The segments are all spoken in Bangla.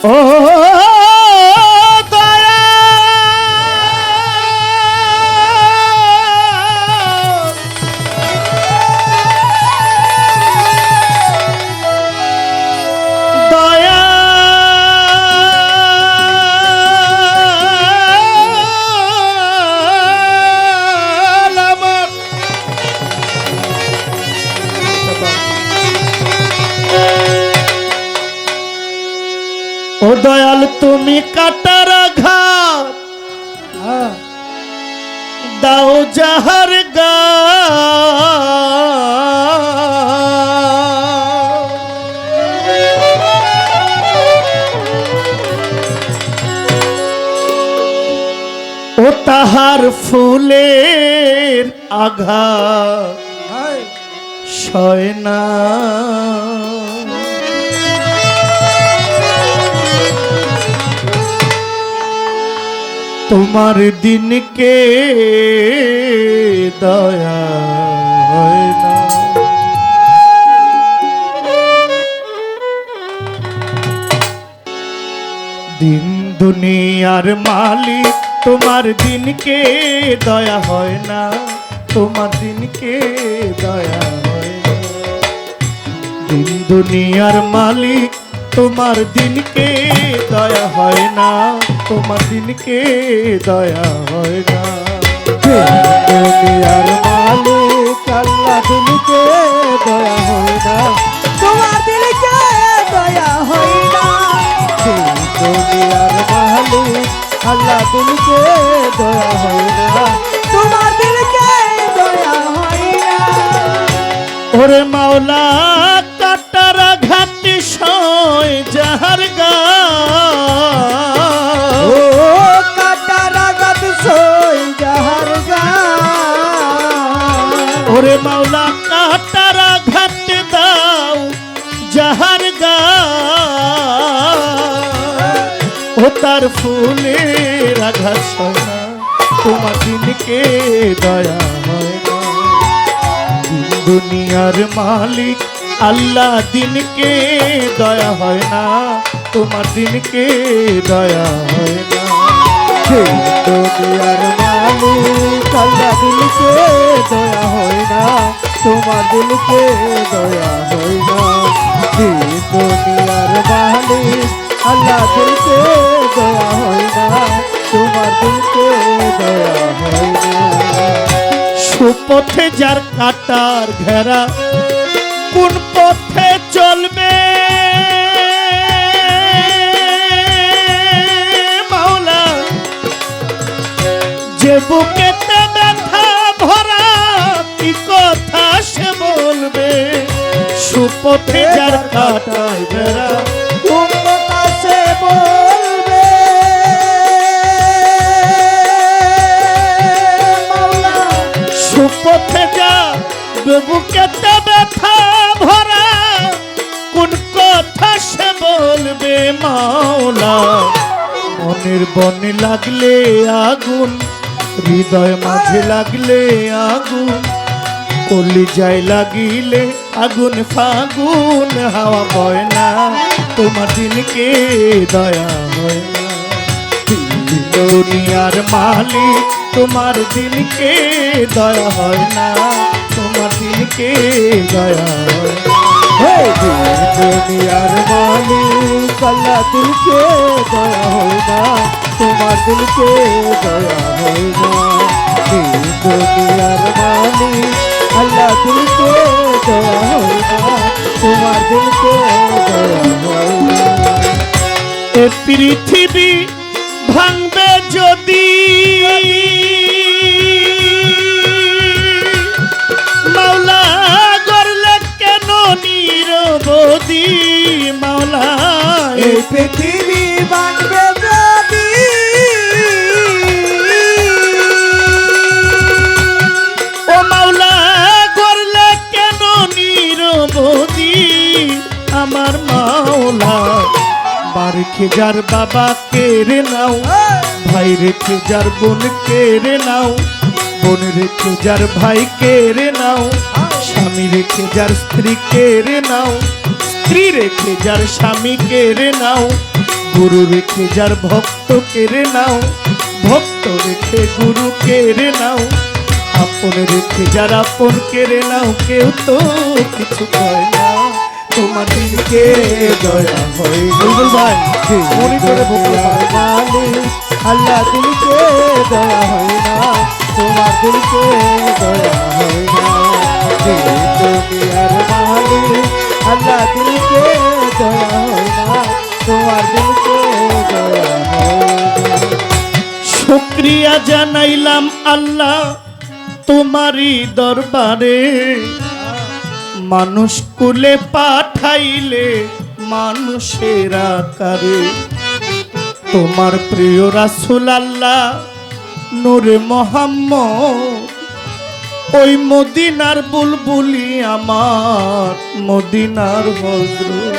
ও দয়া দয়া আমার ও দয়াল তুমি কাটার আঘাত দাও যাহার গা ও তাহার ফুলের আঘাত সয় না তোমার দিনকে দয়া হয় না দিন দুনিয়ার মালিক তোমার দিনকে দয়া হয় না তোমার দিনকে দয়া হয় না দিন দুনিয়ার মালিক তোমার দিনকে দয়া হয় না তোমার দিনকে দয়া হয় না দুনিয়ার মালিক আল্লাহ দিনকে দয়া হয় না তোমার দিনকে দয়া হয় না দুনিয়ার মালিক আল্লাহ দিনকে দয়া হয় না তোমার দিনকে দয়া হয় না ওরে মাওলা কাটার ঘাটি সয় যাহার গা ও কাটার আঘাত সই যাহার গা ওরে মাওলা কাটার ঘাটি দাও যাহার গা ও তার ফুলের আঘাত সয় না তোমার দিনকে দয়া হয় না দুনিয়ার মালিক আল্লাহ দিনকে দয়া হয় না তোমার দিনকে দয়া হয় না দুনিয়ার মালিক আল্লাহ দিনকে দয়া হয় না তোমার দিনকে দয়া হয় না দুনিয়ার মালিক আল্লাহ দিনকে দয়া হয় না তোমার দিনকে দয়া হয় না সুপথে যার কাটার ঘেরা কোন পথে চলবে মাওলা যে বুকেতে ব্যথা ভরা কি কথা সে বলবে সুপথে যার কাটার ঘেরা কোন কথা সে বলবে মাওলা সুপথে যা বুকেতে ব্যথা ভরা কোন কথা সে বলবে মাওলা মনের বনে লাগলে আগুন হৃদয় মাঝে লাগলে আগুন কলিজায় লাগিলে আগুন ফাগুন হাওয়া বয় না তোমার দিনকে দয়া হয় না দুনিয়ার মালিক তোমার দিনকে দয়া হয় না তোমার দিনকে দয়া হয় না দুনিয়ার মালিক আল্লাহ দিলকে দয়া হয় না তোমার দিলকে দয়া হয় না দুনিয়ার মালিক আল্লাহ দিলকে দয়া হয় না তোমার দিলকে দয়া হয় না এ পৃথিবী ভাঙবে যদি মাওলা গড়লে কেন নিরবধি মাওলা এই পৃথিবী ভাঙবে যদি ও মাওলা গড়লে কেন নিরবধি আমার মাওলা বার খেজার বাবা কেড়ে নাও ভাই রেখে যার বোন কেড়ে নাও বোন রেখে যার ভাই কেড়ে নাও স্বামী রেখে যার স্ত্রী কেড়ে নাও স্ত্রী রেখে যার স্বামী কেড়ে নাও গুরু রেখে যার ভক্ত কেড়ে নাও, ভক্ত রেখে গুরু কেড়ে নাও, আপন রেখে যার আপন কেড়ে নাও, কেউ তো কিছু কয় না, তোমার দিনকে দয়া হয়। বুলবুল ভাই মনে করে বলতে মালিক আল্লাহ দিলকে দয়া হয় না, তোমার দিলকে দয়া হয় না। দুনিয়ার মালিক আল্লাহ দিলকে দয়া হয় না, তোমার দিলকে দয়া হয় না। শুকরিয়া জানাইলাম আল্লাহ তোমারই দরবারে, মানুষ কুলে পাঠাইলে মানুষের আকারে, তোমার প্রিয় রাসূল আল্লাহ নূরে মোহাম্মদ, ওই মদিনার বুলবুলি আমার মদিনার হযরত।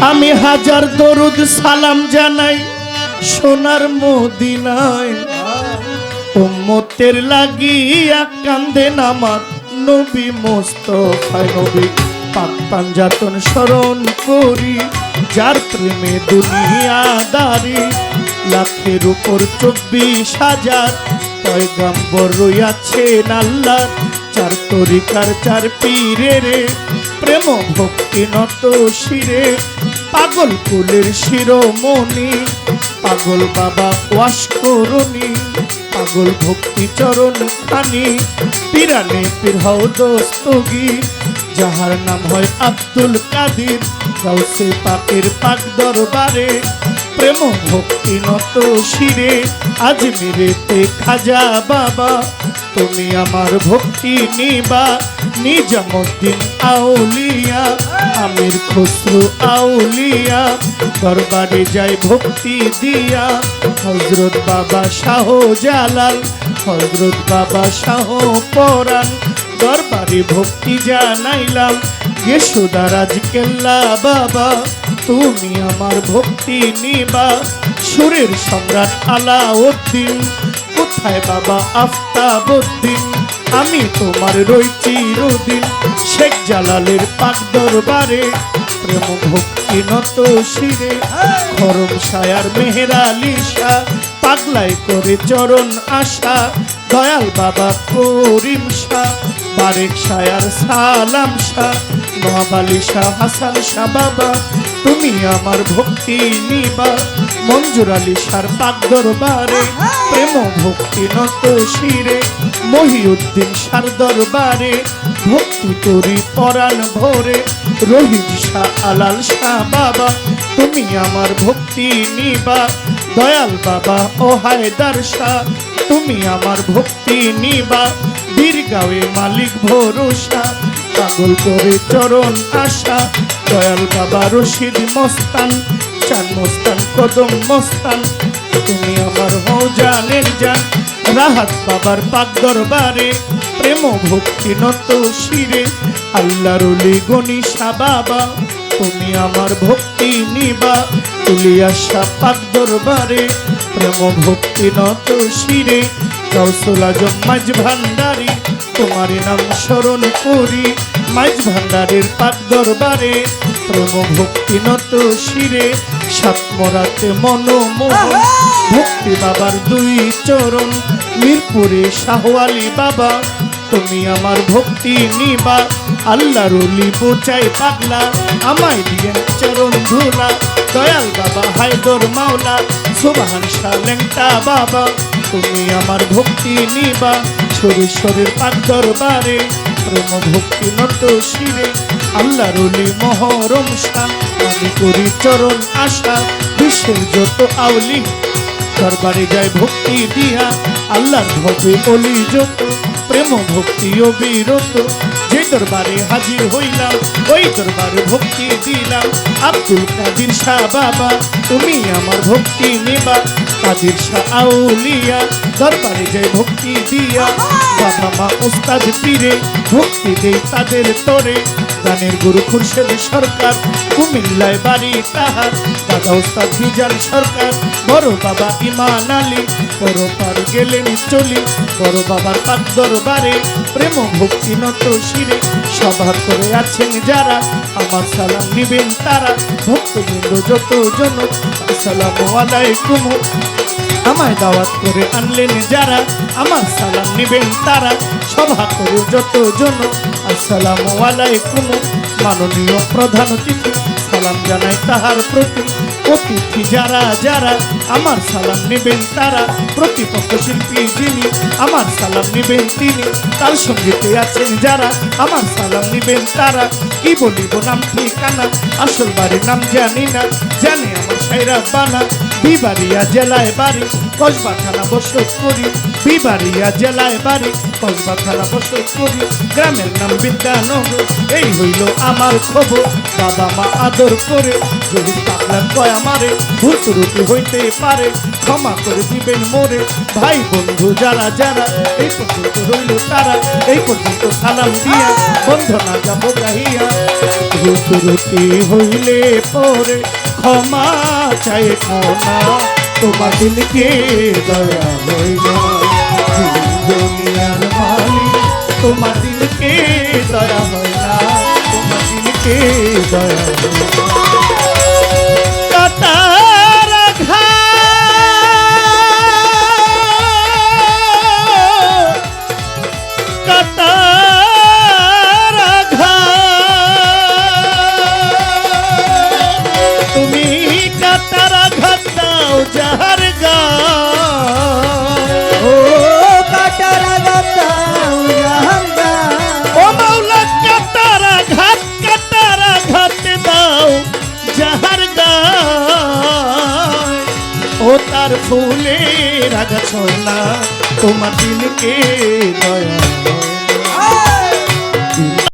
আমি হাজার দরুদ সালাম জানাই সোনার মদিনায়, উম্মতের লাগিয়া কান্দেন আমার নবী মুস্তাফায়। নবী পাক পাঞ্জাতন স্মরণ করি, যার প্রেমে দুনিয়াদারি, লাখের উপর 24,000 পয়গম্বর রইয়াছেন আল্লাহ, চার তরিকার চার পীরের প্রেম ভক্তি নত শিরে, পাগল কুলের শিরোমণি পাগল বাবা ওয়াস করুনি, পাগল ভক্তি চরণ খানি, পিরানে পীর হও দস্তগীর, যাহার নাম হয় আব্দুল কাদির, গাউসে পাকের পাক দরবারে, প্রেম ভক্তি নত শিরে, আজমিরেতে খাজা বাবা, তুমি আমার ভক্তি নিবা, নিজামুদ্দিন আউলিয়া, আমির খুসরু আউলিয়া, দরবারে যাই ভক্তি দিয়া, হযরত বাবা শাহ জালাল, হযরত বাবা শাহ পরাণ, দরবারে ভক্তি জানাইলাম, যশোদারাজ কেল্লা বাবা, তুমি আমার ভক্তি নিবা, সুরের সম্রাট আলাউদ্দিন, কোথায় বাবা আফতাবউদ্দিন, আমি তোমার রই চিরদিন, শেখ জালালের পাক দরবারে, প্রেম ভক্তি নত শিরে, খরম শায়ার মেহের আলী শাহ, পাগলাই করে চরণ আশা, দয়াল বাবা করিম শাহ, বারেক শায়ার সালাম শাহ, নওয়াব আলী শাহ, হাসান শাহ বাবা, তুমি আমার ভক্তি নিবা, মঞ্জুর আলী শাহর পাক দরবারে, প্রেম ভক্তি নত শিরে, মহিউদ্দিন শাহর দরবারে, ভক্তি করি পরাণ ভরে, রহিম শাহ আলাল শাহ বাবা, তুমি আমার ভক্তি নিবা, দয়াল বাবা ও হায়দার শাহ, তুমি আমার ভক্তি নিবা, বীরগাঁওয়ে মালিক ভরসা, পাগল করে চরণ আশা, দয়াল বাবা রশিদ মস্তান, চান মস্তান কদম মস্তান, তুমি আমার হও জানের জান, রাহাত বাবার পাক দরবারে, প্রেম ভক্তি নত শিরে, আল্লাহর ওলি গনিশা বাবা, তুমি আমার ভক্তি নিবা, তুলিয়া শাহ পাক দরবারে, প্রেম ভক্তি নত শিরে, গাউসুল আজম মাঝ ভান্ডারী, তোমার নাম স্মরণ করি, মাঝ ভান্ডারের পাক দরবারে, প্রেম ভক্তি নত শিরে, সাতমরাতে মনোমোহন, ভক্তি বাবার দুই চরণ, মিরপুরে শাহ আলী বাবা, তুমি আমার ভক্তি নিবা, আল্লাহর ওলি বোচাই পাগলা, আমায় দিয়ে চরণ ধুলা, দয়াল বাবা হায়দর মাওলা, সুবহান শাহ লেংটা বাবা, তুমি আমার ভক্তি নিবা, সুরেশ্বরের পাক দরবারে, প্রেম ভক্তি নত শিরে, আল্লাহর ওলি মহরম শাহ, আমি করি চরণ আশা, বিশ্বের যত আউলি দরবারে যায় ভক্তি দিয়া, আল্লাহর ভবে অলি যত, প্রেম ভক্তি অবিরত, যে দরবারে হাজির হইলাম ওই দরবারে ভক্তি দিলাম, আব্দুল কাদির শাহ বাবা, তুমি আমার ভক্তি নেবা, কাদির শাহ আউলিয়া, দরবারে যায় ভক্তি দিয়া, বাবা মা উস্তাদ পীরে, ভক্তি দেই তাদের তোরে গানের গুরু খুরশেদ সরকার কুমিল্লায় বাড়ি তাহার দাদা ওস্তাদ মিজান সরকার বড় বাবা ইমান আলী বড় পার গেলেন চলি বড় বাবার পাক দরবারে প্রেম ভক্তি নত শিরে সভা করে আছেন যারা আমার সালাম নিবেন তারা ভক্তবৃন্দ যত জন আসসালামু আলাইকুম আমায় দাওয়াত করে আনলেন যারা আমার সালাম নিবেন তারা সভা করে যত জন আসসালামু আলাইকুম মাননীয় প্রধান অতিথি সালাম জানাই তাহার প্রতি অতিথি যারা যারা আমার সালাম নেবেন তারা প্রতিপক্ষ শিল্পী যিনি আমার সালাম নেবেন তিনি তার সঙ্গীতে আছেন যারা আমার সালাম নেবেন তারা কি বলিব নাম ঠিকানা আসল বাড়ির নাম জানি না জানে আমার সাইরা বানা বিবাড়িয়া জেলায় বাড়ি কসবা থানা বসত করি বিবাড়িয়া জেলায় বাড়ি কসবা থানা বসত করি গ্রামের নাম বিদ্যানগর এই হইল আমার খবর বাবা মা আদর করে যদি পাগলা কয় আমারে ভূত রুটি হইতে পারে ক্ষমা করে দিবেন মোরে ভাই বন্ধু যারা যারা এই পর্যন্ত রইল তারা এই পর্যন্ত সালাম দিয়া বন্ধনা যাব গাহিয়া ভূত রুটি হইলে পরে ক্ষমা চাই না তোমার দিলকে দয়া হইল দুনিয়ার মালিক তোমার দিলকে দয়া হয় না তোমার দিলকে দয়া হয় না কাটার আঘাত কাটার আঘাত তুমি কাটার আঘাত দাও যাহার গা ও কাটার আঘাত দাও যাহার গায়ে। ও মাওলা কাটার আঘাত দাও যাহার গায় ও তার ফুলের আঘাত না তোমার দিলকে